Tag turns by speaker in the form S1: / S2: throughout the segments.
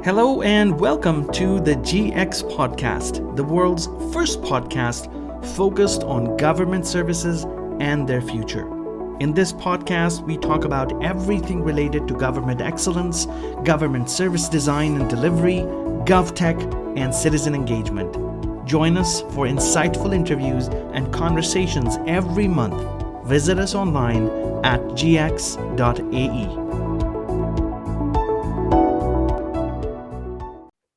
S1: Hello and welcome to the GX Podcast, the world's first podcast focused on government services and their future. In this podcast, we talk about everything related to government excellence, government service design and delivery, GovTech, and citizen engagement. Join us for insightful interviews and conversations every month. Visit us online at gx.ae.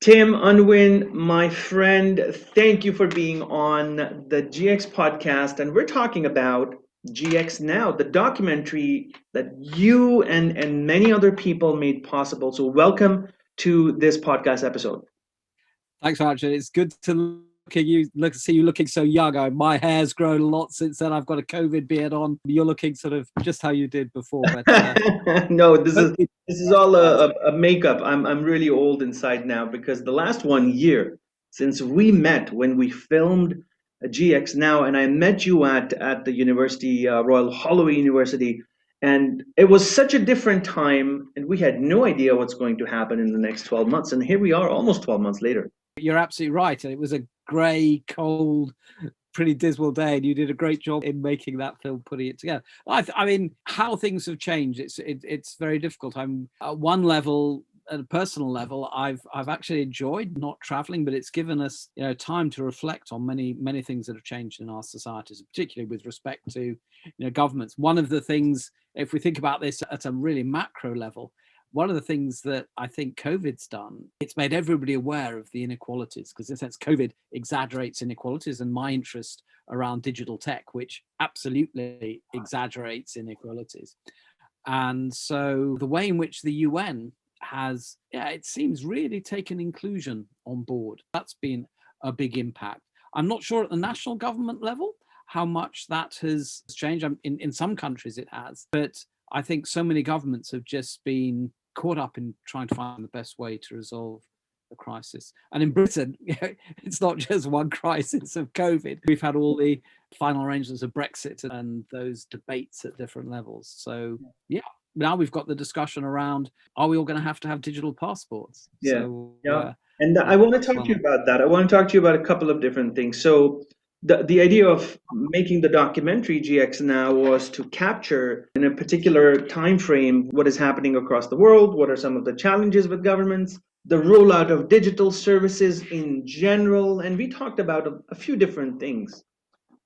S1: Tim Unwin, my friend, thank you for being on the GX podcast. And we're talking about GX Now, the documentary that you and many other people made possible. So welcome to this podcast episode.
S2: Thanks, Archie. It's good to see you looking so young. My hair's grown a lot since then. I've got a COVID beard on. You're looking sort of just how you did before. But,
S1: no, this is all a makeup. I'm really old inside now because the last 1 year since we met when we filmed GX Now, and I met you at the university, Royal Holloway University, and it was such a different time, and we had no idea what's going to happen in the next 12 months, and here we are, almost 12 months later.
S2: You're absolutely right. It was a grey, cold, pretty dismal day, and you did a great job in making that film, putting it together. I mean, how things have changed, it's very difficult. I'm at one level, at a personal level, I've actually enjoyed not traveling, but it's given us time to reflect on many things that have changed in our societies, particularly with respect to governments. One of the things, if we think about this at a really macro level, one of the things that I think COVID's done, it's made everybody aware of the inequalities, because in a sense, COVID exaggerates inequalities, and my interest around digital tech, which absolutely exaggerates inequalities. And so the way in which the UN has, it seems, really taken inclusion on board, that's been a big impact. I'm not sure at the national government level how much that has changed. In some countries it has, but I think so many governments have just been caught up in trying to find the best way to resolve the crisis. And in Britain, it's not just one crisis of COVID. We've had all the final arrangements of Brexit and those debates at different levels. So now we've got the discussion around, are we all going to have digital passports?
S1: And I want to talk to you about that. I want to talk to you about a couple of different things. So the idea of making the documentary GX Now was to capture in a particular time frame what is happening across the world, what are some of the challenges with governments, the rollout of digital services in general, and we talked about a few different things.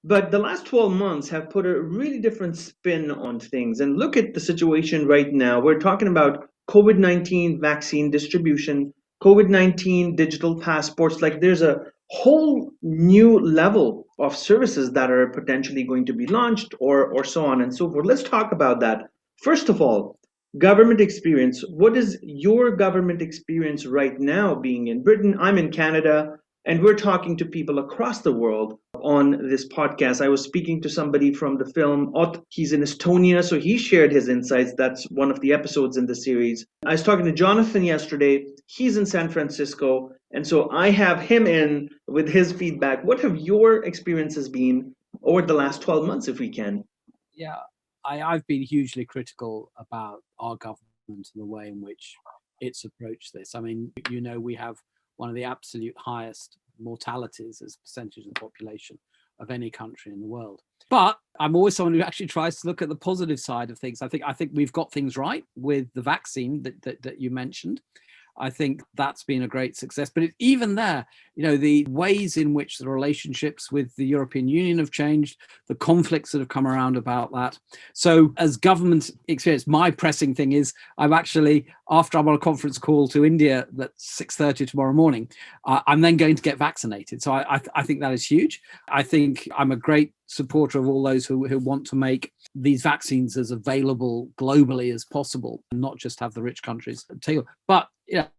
S1: But the last 12 months have put a really different spin on things. And look at the situation right now. We're talking about COVID-19 vaccine distribution, COVID-19 digital passports. Like, there's a whole new level of services that are potentially going to be launched or so on and so forth. Let's talk about that. First of all, government experience. What is your government experience right now being in Britain? I'm in Canada, and we're talking to people across the world on this podcast. I was speaking to somebody from the film Ot. He's in Estonia, so he shared his insights. That's one of the episodes in the series. I was talking to Jonathan yesterday. He's in San Francisco, and so I have him in with his feedback. What have your experiences been over the last 12 months, if we can?
S2: Yeah, I've been hugely critical about our government and the way in which it's approached this. I mean, we have one of the absolute highest mortalities as a percentage of the population of any country in the world. But I'm always someone who actually tries to look at the positive side of things. I think we've got things right with the vaccine that you mentioned. I think that's been a great success. But even there, the ways in which the relationships with the European Union have changed, the conflicts that have come around about that. So as government experience, my pressing thing is I'm actually, after I'm on a conference call to India at 6:30 tomorrow morning, I'm then going to get vaccinated. So I think that is huge. I think I'm a great supporter of all those who want to make these vaccines as available globally as possible, and not just have the rich countries take. But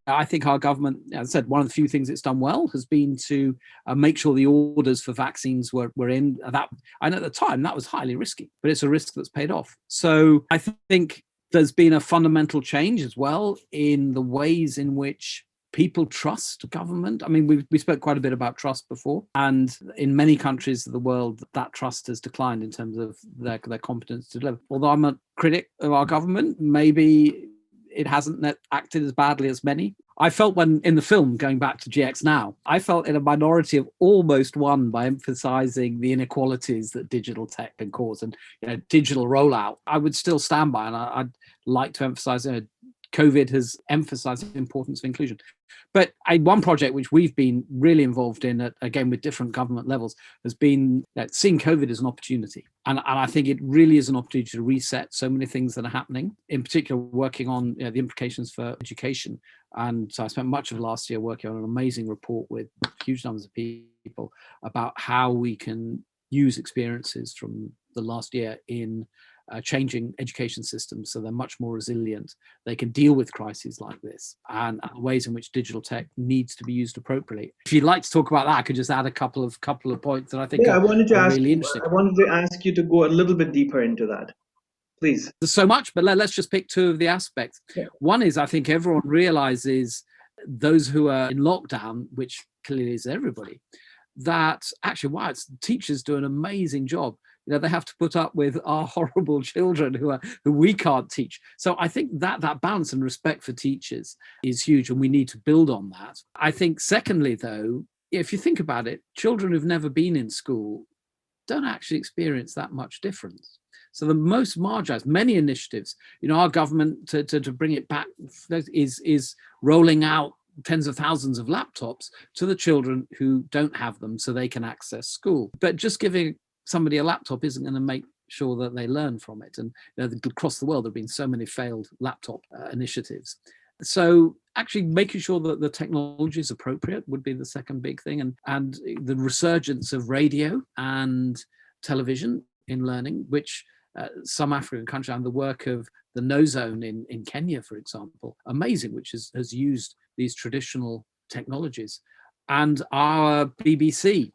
S2: I think our government, as I said, one of the few things it's done well has been to make sure the orders for vaccines were in. That, and at the time, that was highly risky, but it's a risk that's paid off. So I think there's been a fundamental change as well in the ways in which people trust government. I mean, we spoke quite a bit about trust before, and in many countries of the world, that trust has declined in terms of their competence to deliver. Although I'm a critic of our government, maybe it hasn't acted as badly as many. I felt when in the film, going back to GX Now, I felt in a minority of almost one by emphasizing the inequalities that digital tech can cause and digital rollout. I would still stand by, and I'd like to emphasize COVID has emphasized the importance of inclusion. But one project which we've been really involved in, again, with different government levels, has been seeing COVID as an opportunity. And I think it really is an opportunity to reset so many things that are happening, in particular working on the implications for education. And so I spent much of last year working on an amazing report with huge numbers of people about how we can use experiences from the last year in changing education systems so they're much more resilient. They can deal with crises like this, and ways in which digital tech needs to be used appropriately. If you'd like to talk about that, I could just add a couple of points that I think are really interesting.
S1: I wanted to ask you to go a little bit deeper into that. Please.
S2: There's so much, but let's just pick two of the aspects. Yeah. One is, I think everyone realizes, those who are in lockdown, which clearly is everybody, that actually, wow, teachers do an amazing job. They have to put up with our horrible children who we can't teach. So I think that balance and respect for teachers is huge, and we need to build on that. I think secondly, though, if you think about it, children who've never been in school don't actually experience that much difference. So the most marginalized, many initiatives, our government to bring it back is rolling out tens of thousands of laptops to the children who don't have them so they can access school. But just giving somebody a laptop isn't going to make sure that they learn from it. And across the world, there have been so many failed laptop initiatives. So actually making sure that the technology is appropriate would be the second big thing. And the resurgence of radio and television in learning, which some African countries, and the work of the No Zone in Kenya, for example, amazing, which has used these traditional technologies. And our BBC,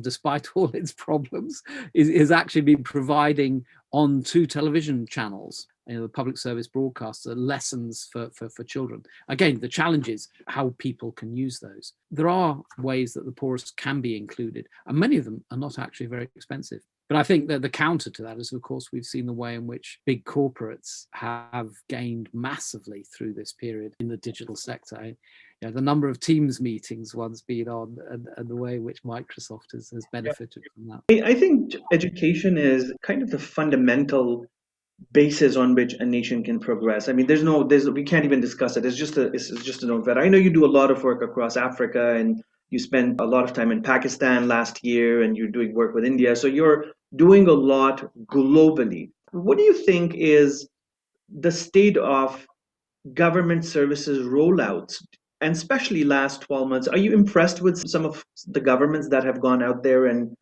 S2: despite all its problems, is actually been providing on 2 television channels, the public service broadcaster, lessons for children. Again, the challenge is how people can use those. There are ways that the poorest can be included, and many of them are not actually very expensive. But I think that the counter to that is, of course, we've seen the way in which big corporates have gained massively through this period in the digital sector. The number of Teams meetings one's been on, and the way in which Microsoft has benefited from that.
S1: I think education is kind of the fundamental basis on which a nation can progress. I mean, we can't even discuss it. It's just a note that I know you do a lot of work across Africa, and you spent a lot of time in Pakistan last year, and you're doing work with India. So you're doing a lot globally. What do you think is the state of government services rollouts, and especially last 12 months? Are you impressed with some of the governments that have gone out there and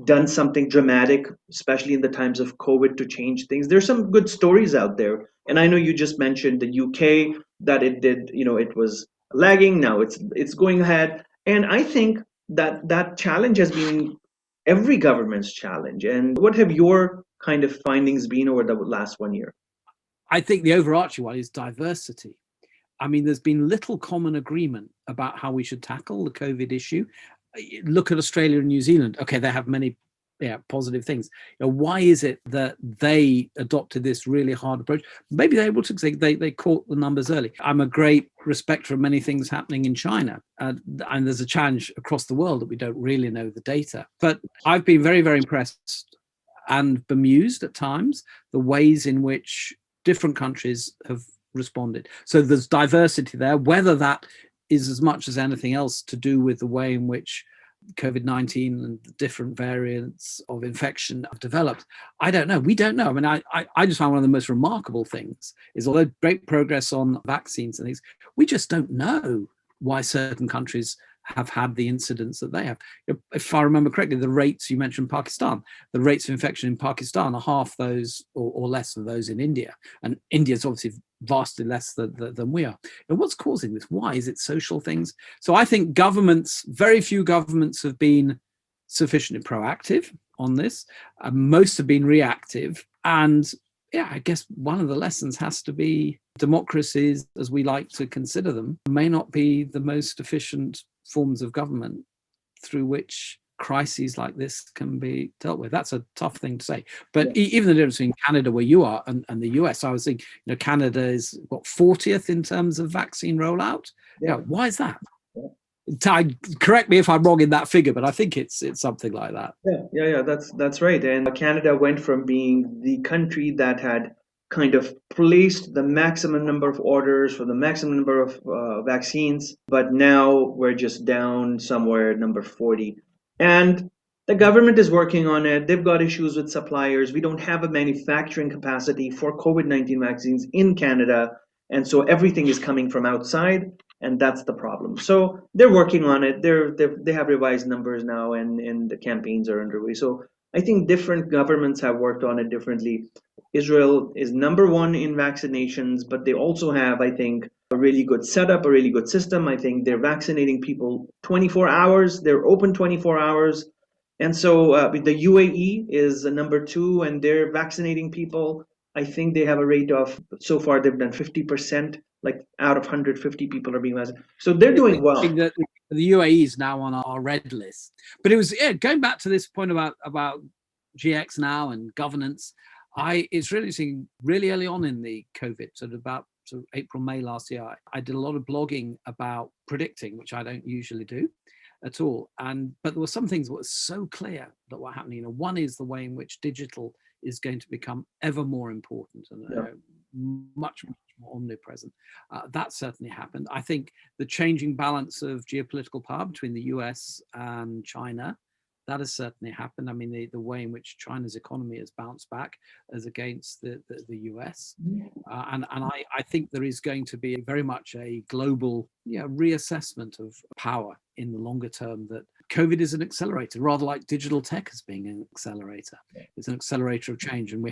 S1: done something dramatic, especially in the times of COVID, to change things? There's some good stories out there. And I know you just mentioned the UK, that it did, it was lagging. Now it's going ahead. And I think that challenge has been every government's challenge. And what have your kind of findings been over the last 1 year?
S2: I think the overarching one is diversity. I mean, there's been little common agreement about how we should tackle the COVID issue. Look at Australia and New Zealand. Okay, they have many positive things. Why is it that they adopted this really hard approach? Maybe they're able to, they caught the numbers early. I'm a great respecter of many things happening in China, and there's a challenge across the world that we don't really know the data. But I've been very, very impressed and bemused at times the ways in which different countries have responded. So there's diversity there. Whether that is as much as anything else to do with the way in which COVID-19 and the different variants of infection have developed, I don't know. We don't know. I mean, I just find one of the most remarkable things is, although great progress on vaccines and things, we just don't know why certain countries have had the incidents that they have. If I remember correctly, the rates you mentioned, Pakistan, the rates of infection in Pakistan are half those or less of those in India. And India is obviously vastly less than we are. And what's causing this? Why? Is it social things? So I think governments, very few governments have been sufficiently proactive on this. Most have been reactive. And I guess one of the lessons has to be democracies, as we like to consider them, may not be the most efficient forms of government through which crises like this can be dealt with. That's a tough thing to say. But even the difference between Canada, where you are, and the US, I was thinking, Canada is what, 40th in terms of vaccine rollout. Why is that? Correct me if I'm wrong in that figure, but I think it's something like that.
S1: Yeah, that's right. And Canada went from being the country that had kind of placed the maximum number of orders for the maximum number of vaccines, but now we're just down somewhere at number 40. And the government is working on it. They've got issues with suppliers. We don't have a manufacturing capacity for COVID-19 vaccines in Canada. And so everything is coming from outside, and that's the problem. So they're working on it. They have revised numbers now, and the campaigns are underway. So I think different governments have worked on it differently. Israel is number one in vaccinations, but they also have, I think, a really good setup, a really good system. I think they're vaccinating people 24 hours. They're open 24 hours. And so the UAE is number two, and they're vaccinating people. I think they have a rate of, so far they've done 50%, like out of 150 people are being vaccinated. So they're doing well.
S2: The UAE is now on our red list. But it was, going back to this point about GX now and governance, it's really interesting, really early on in the COVID, sort of April, May last year, I did a lot of blogging about predicting, which I don't usually do at all. But there were some things that were so clear that were happening. One is the way in which digital is going to become ever more important and much more omnipresent. That certainly happened. I think the changing balance of geopolitical power between the US and China, that has certainly happened. I mean, the way in which China's economy has bounced back as against the US. And I think there is going to be very much a global reassessment of power in the longer term, that COVID is an accelerator, rather like digital tech as being an accelerator. It's an accelerator of change, and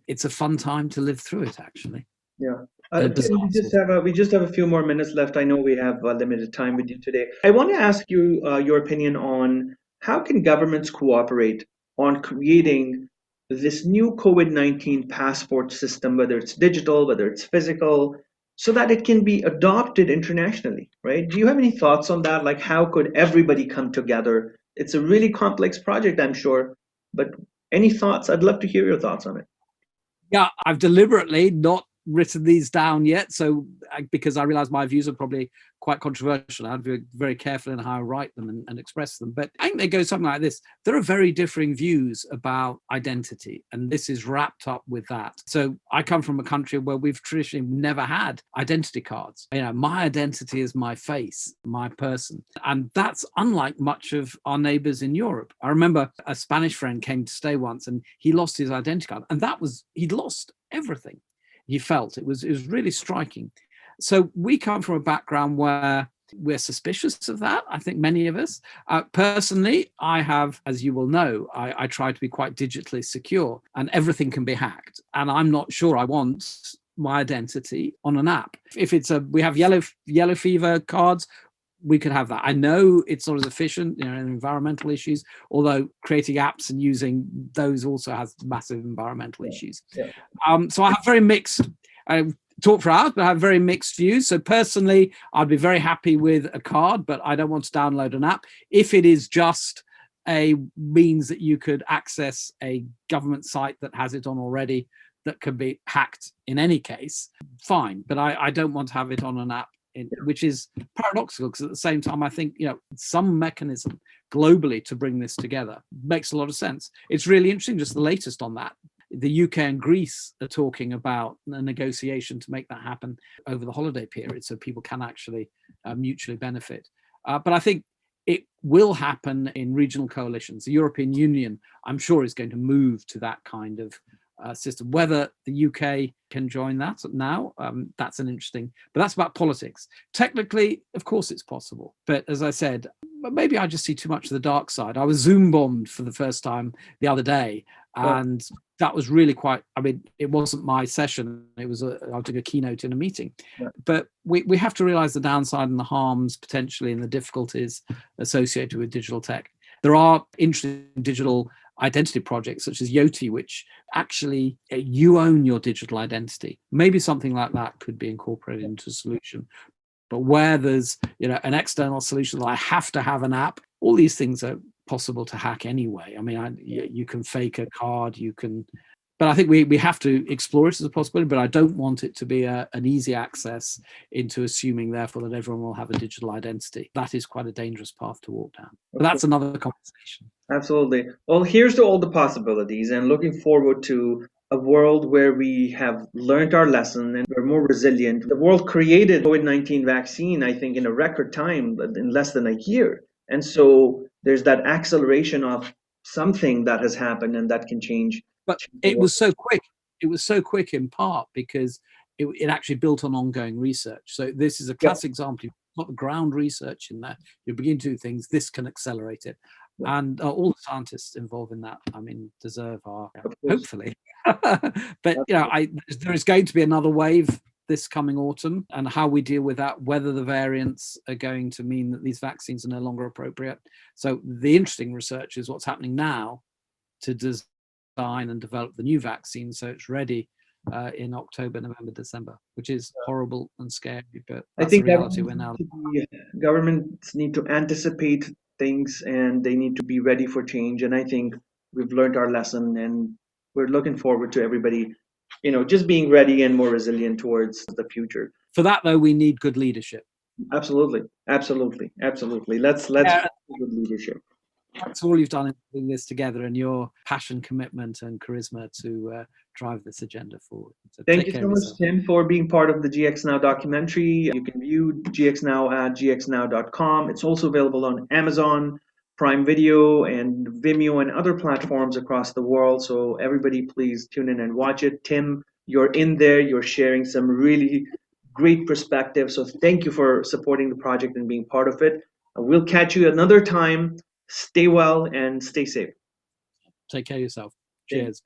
S2: it's a fun time to live through it, actually.
S1: Yeah. We just have a few more minutes left. I know we have limited time with you today. I want to ask you your opinion on how can governments cooperate on creating this new COVID-19 passport system, whether it's digital, whether it's physical, so that it can be adopted internationally, right? Do you have any thoughts on that? Like, how could everybody come together? It's a really complex project, I'm sure, but any thoughts? I'd love to hear your thoughts on it.
S2: Yeah, I've deliberately not written these down yet, so because I realize my views are probably quite controversial. I'd be very careful in how I write them and express them. But I think they go something like this. There are very differing views about identity, and this is wrapped up with that. So I come from a country where we've traditionally never had identity cards. My identity is my face, my person. And that's unlike much of our neighbors in Europe. I remember a Spanish friend came to stay once, and he lost his identity card, and he'd lost everything. He felt it was really striking. So we come from a background where we're suspicious of that. I think many of us. Personally, I have, as you will know, I try to be quite digitally secure, and everything can be hacked. And I'm not sure I want my identity on an app. If we have yellow fever cards, we could have that. I know it's not as efficient, environmental issues, although creating apps and using those also has massive environmental issues. So I have very mixed, talk for hours, but I have very mixed views. So personally, I'd be very happy with a card, but I don't want to download an app. If it is just a means that you could access a government site that has it on already, that can be hacked in any case, fine. But I don't want to have it on an app, which is paradoxical, because at the same time, I think some mechanism globally to bring this together makes a lot of sense. It's really interesting, just the latest on that. The UK and Greece are talking about a negotiation to make that happen over the holiday period, so people can actually mutually benefit. But I think it will happen in regional coalitions. The European Union, I'm sure, is going to move to that kind of system. Whether the UK can join that now, that's an interesting, but that's about politics. Technically, of course, it's possible. But as I said, maybe I just see too much of the dark side. I was Zoom bombed for the first time the other day, and that was really it wasn't my session. I was doing a keynote in a meeting. But we have to realize the downside and the harms potentially and the difficulties associated with digital tech. There are interesting digital identity projects such as Yoti, which actually you own your digital identity. Maybe something like that could be incorporated into a solution. But where there's an external solution that I have to have an app, all these things are possible to hack anyway. I mean, you can fake a card, you can, but I think we have to explore it as a possibility, but I don't want it to be an easy access into assuming therefore that everyone will have a digital identity. That is quite a dangerous path to walk down. But that's another conversation.
S1: Absolutely. Well, here's to all the possibilities and looking forward to a world where we have learned our lesson and we're more resilient. The world created COVID-19 vaccine, I think, in a record time, in less than a year. And so there's that acceleration of something that has happened and that can change.
S2: But it was so quick. It was so quick in part because it actually built on ongoing research. So this is a classic example. You've got the ground research in there. You begin to do things. This can accelerate it. And all the scientists involved in that, I mean, deserve our hopefully. But there is going to be another wave this coming autumn, and how we deal with that, whether the variants are going to mean that these vaccines are no longer appropriate. So the interesting research is what's happening now to design and develop the new vaccine so it's ready in October, November, December, which is horrible and scary, but that's the reality we're now.
S1: Governments need to anticipate things and they need to be ready for change. And I think we've learned our lesson and we're looking forward to everybody, just being ready and more resilient towards the future.
S2: For that, though, we need good leadership.
S1: Absolutely. Absolutely. Absolutely. Let's good leadership.
S2: That's all you've done in putting this together, and your passion, commitment, and charisma to drive this agenda forward. So
S1: thank you so much, Tim, for being part of the GX Now documentary. You can view GX Now at gxnow.com. It's also available on Amazon Prime Video and Vimeo and other platforms across the world. So everybody, please tune in and watch it. Tim, you're in there. You're sharing some really great perspective. So thank you for supporting the project and being part of it. We'll catch you another time. Stay well and stay safe.
S2: Take care of yourself. Cheers.